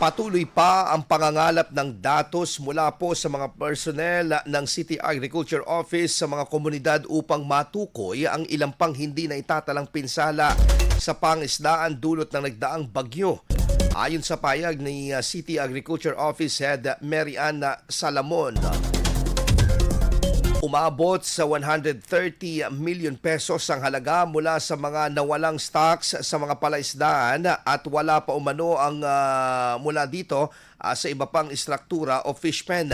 Patuloy pa ang pangangalap ng datos mula po sa mga personnel ng City Agriculture Office sa mga komunidad upang matukoy ang ilang pang hindi na itatalang pinsala sa pangisdaan dulot ng nagdaang bagyo. Ayon sa payag ni City Agriculture Office Head Mary Ann Salamon, umabot sa 130 million pesos ang halaga mula sa mga nawalang stocks sa mga palaisdaan at wala pa umano ang mula dito sa iba pang istruktura o fish pen.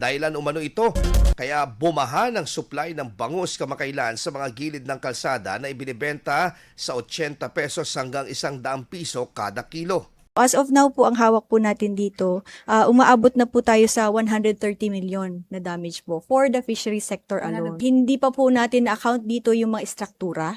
Dahilan umano ito kaya bumahan ang supply ng bangus kamakailan sa mga gilid ng kalsada na ibinibenta sa 80 pesos hanggang 100 piso kada kilo. As of now po, ang hawak po natin dito, umaabot na po tayo sa 130 million na damage po for the fishery sector alone. Hindi pa po natin na-account dito yung mga istruktura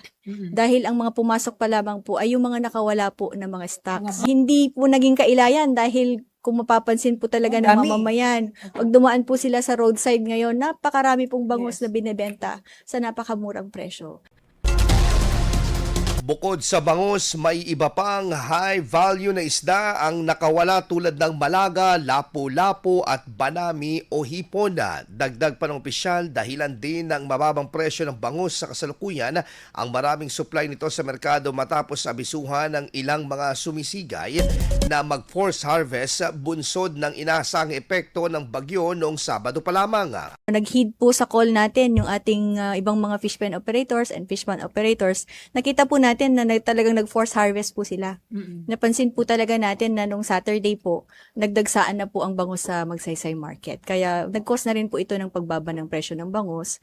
dahil ang mga pumasok pa lamang po ay yung mga nakawala po na mga stocks. Hindi po naging kailayan dahil kung mapapansin po talaga ng mamamayan, pag dumaan po sila sa roadside ngayon, napakarami pong bangus na binebenta sa napakamurang presyo. Bukod sa bangus, may iba pang high value na isda ang nakawala tulad ng malaga, lapu-lapu at banami o hipon. Dagdag pa ng opisyal, dahilan din ng mababang presyo ng bangus sa kasalukuyan ang maraming supply nito sa merkado matapos abisuhan ng ilang mga sumisigay na mag-force harvest bunsod ng inaasang epekto ng bagyo noong Sabado pa lamang. Nag-heed po sa call natin yung ating ibang mga fish pen operators and fish pond operators. Nakita po natin na talagang nag-force harvest po sila. Napansin po talaga natin na nung Saturday po, nagdagsaan na po ang bangus sa Magsaysay Market. Kaya nag-cause na rin po ito ng pagbaba ng presyo ng bangus.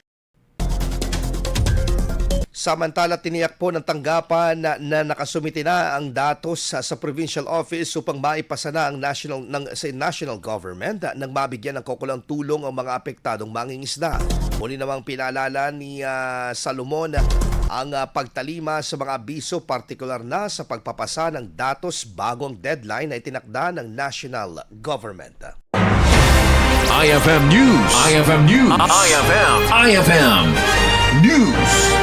Samantala, tiniyak po ng tanggapan na nakasumite na ang datos sa provincial office upang maipasa na ang national government nang mabigyan ng kaukulang tulong ang mga apektadong mangingisda. Muli namang pinaalala ni Salomon ang pagtalima sa mga abiso, partikular na sa pagpapasa ng datos bagong deadline na itinakda ng national government. IFM News. IFM News. IFM News.